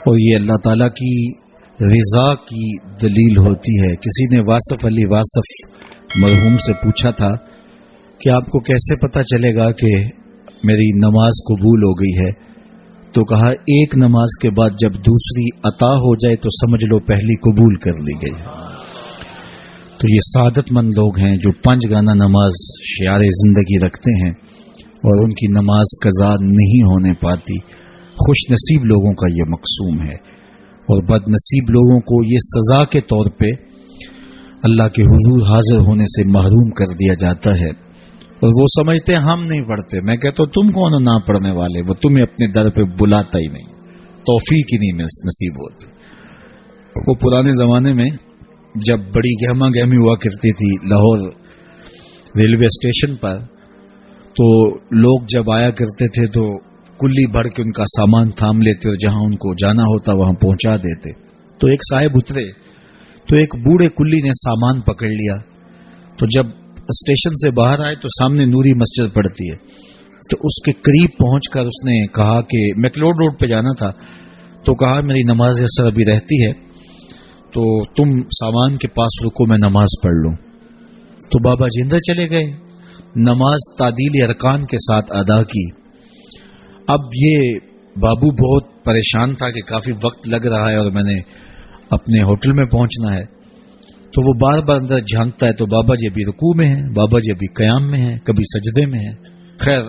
اور یہ اللہ تعالیٰ کی رضا کی دلیل ہوتی ہے۔ کسی نے واصف علی واصف مرحوم سے پوچھا تھا کہ آپ کو کیسے پتہ چلے گا کہ میری نماز قبول ہو گئی ہے؟ تو کہا ایک نماز کے بعد جب دوسری عطا ہو جائے تو سمجھ لو پہلی قبول کر لی گئی۔ تو یہ سعادت مند لوگ ہیں جو 5 گانا نماز شعار زندگی رکھتے ہیں اور ان کی نماز قضا نہیں ہونے پاتی۔ خوش نصیب لوگوں کا یہ مقسوم ہے، اور بد نصیب لوگوں کو یہ سزا کے طور پہ اللہ کے حضور حاضر ہونے سے محروم کر دیا جاتا ہے، اور وہ سمجھتے ہیں ہم نہیں پڑھتے۔ میں کہتا ہوں تم کون ہو نہ پڑھنے والے؟ وہ تمہیں اپنے در پہ بلاتا ہی نہیں، توفیق ہی نہیں نصیب ہوتی۔ وہ پرانے زمانے میں جب بڑی گہما گہمی ہوا کرتی تھی لاہور ریلوے اسٹیشن پر، تو لوگ جب آیا کرتے تھے تو کلی بھر کے ان کا سامان تھام لیتے اور جہاں ان کو جانا ہوتا وہاں پہنچا دیتے۔ تو ایک صاحب اترے تو ایک بوڑھے کلی نے سامان پکڑ لیا، تو جب اسٹیشن سے باہر آئے تو سامنے نوری مسجد پڑتی ہے، تو اس کے قریب پہنچ کر اس نے کہا کہ میکلوڈ روڈ پہ جانا تھا، تو کہا میری نماز اثر ابھی رہتی ہے تو تم سامان کے پاس رکو میں نماز پڑھ لوں۔ تو بابا جی اندر چلے گئے، نماز تعدیل ارکان کے ساتھ ادا کی۔ اب یہ بابو بہت پریشان تھا کہ کافی وقت لگ رہا ہے اور میں نے اپنے ہوٹل میں پہنچنا ہے، تو وہ بار بار اندر جھانکتا ہے تو بابا جی ابھی رکوع میں ہیں، بابا جی ابھی قیام میں ہیں، کبھی سجدے میں ہیں۔ خیر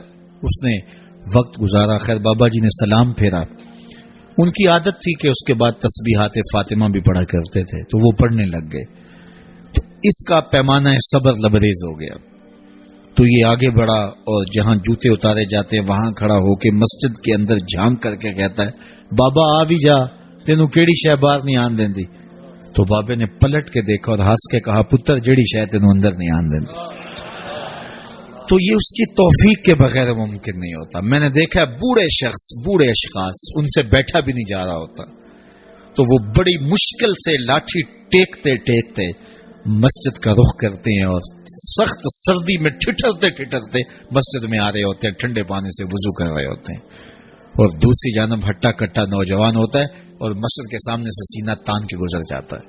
اس نے وقت گزارا، خیر بابا جی نے سلام پھیرا۔ ان کی عادت تھی کہ اس کے بعد تسبیحات فاطمہ بھی پڑھا کرتے تھے، تو وہ پڑھنے لگ گئے۔ تو اس کا پیمانہ صبر لبریز ہو گیا، تو یہ آگے بڑھا اور جہاں جوتے اتارے جاتے وہاں کھڑا ہو کے مسجد کے اندر جھانک کر کے کہتا ہے بابا آ بھی جا، تینوں کیڑی شے باہر نہیں آن دیندی؟ تو بابے نے پلٹ کے دیکھا اور ہنس کے کہا پتر جیڑی شے تینوں اندر نہیں آن دیندی۔ تو یہ اس کی توفیق کے بغیر ممکن نہیں ہوتا۔ میں نے دیکھا بوڑھے شخص، بوڑھے اشخاص ان سے بیٹھا بھی نہیں جا رہا ہوتا، تو وہ بڑی مشکل سے لاٹھی ٹیکتے ٹیکتے مسجد کا رخ کرتے ہیں، اور سخت سردی میں ٹھٹرتے ٹھٹرتے مسجد میں آ رہے ہوتے ہیں، ٹھنڈے پانی سے وضو کر رہے ہوتے ہیں، اور دوسری جانب ہٹا کٹا نوجوان ہوتا ہے اور مسجد کے سامنے سے سینہ تان کے گزر جاتا ہے،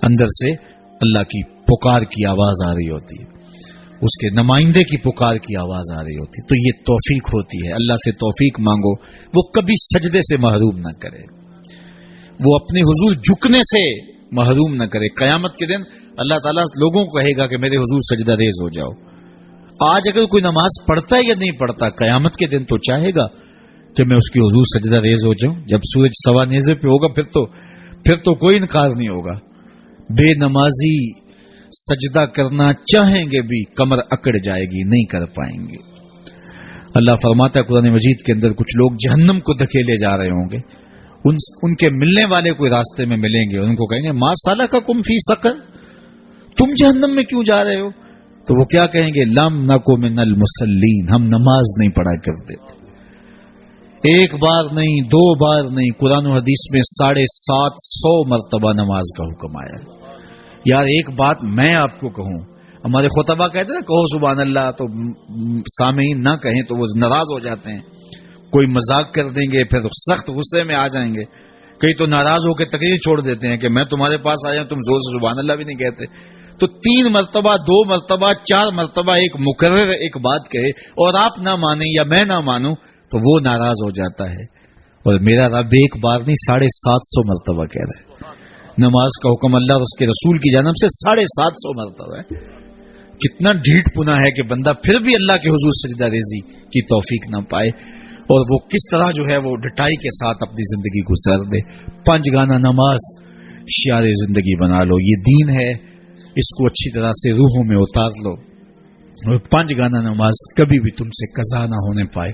اندر سے اللہ کی پکار کی آواز آ رہی ہوتی ہے، اس کے نمائندے کی پکار کی آواز آ رہی ہوتی ہے۔ تو یہ توفیق ہوتی ہے، اللہ سے توفیق مانگو، وہ کبھی سجدے سے محروم نہ کرے، وہ اپنے حضور جھکنے سے محروم نہ کرے۔ قیامت کے دن اللہ تعالیٰ لوگوں کو کہے گا کہ میرے حضور سجدہ ریز ہو جاؤ۔ آج اگر کوئی نماز پڑھتا ہے یا نہیں پڑھتا، قیامت کے دن تو چاہے گا کہ میں اس کی حضور سجدہ ریز ہو جاؤں۔ جب سورج سوا نیزے پہ ہوگا پھر تو کوئی انکار نہیں ہوگا۔ بے نمازی سجدہ کرنا چاہیں گے بھی کمر اکڑ جائے گی، نہیں کر پائیں گے۔ اللہ فرماتا ہے قرآن مجید کے اندر کچھ لوگ جہنم کو دھکیلے جا رہے ہوں گے، ان کے ملنے والے کوئی راستے میں ملیں گے، ان کو کہیں گے ما سلککم فی سقر، تم جہنم میں کیوں جا رہے ہو؟ تو وہ کیا کہیں گے؟ لم نکو من المصلین، ہم نماز نہیں پڑھا کرتے تھے۔ ایک بار نہیں، 2 بار نہیں، قرآن و حدیث میں 750 مرتبہ نماز کا حکم آیا ہے۔ یار ایک بات میں آپ کو کہوں، ہمارے خطبہ کہتے ہیں کہو سبحان اللہ، تو سامعین نہ کہیں تو وہ ناراض ہو جاتے ہیں، کوئی مذاق کر دیں گے پھر سخت غصے میں آ جائیں گے، کئی تو ناراض ہو کے تقریر چھوڑ دیتے ہیں کہ میں تمہارے پاس آیا تم زور سے سبحان اللہ بھی نہیں کہتے۔ تو 3 مرتبہ 2 مرتبہ 4 مرتبہ ایک مکرر ایک بات کہے اور آپ نہ مانیں یا میں نہ مانوں تو وہ ناراض ہو جاتا ہے، اور میرا رب ایک بار نہیں 750 مرتبہ کہہ رہا ہے۔ نماز کا حکم اللہ اور اس کے رسول کی جانب سے 750 مرتبہ ہے۔ کتنا ڈھیٹ پنا ہے کہ بندہ پھر بھی اللہ کے حضور سجدہ ریزی کی توفیق نہ پائے، اور وہ کس طرح جو ہے وہ ڈٹائی کے ساتھ اپنی زندگی گزار دے۔ 5 گانا نماز شعار زندگی بنا لو، یہ دین ہے، اس کو اچھی طرح سے روحوں میں اتار لو، اور 5 گانا نماز کبھی بھی تم سے قضا نہ ہونے پائے۔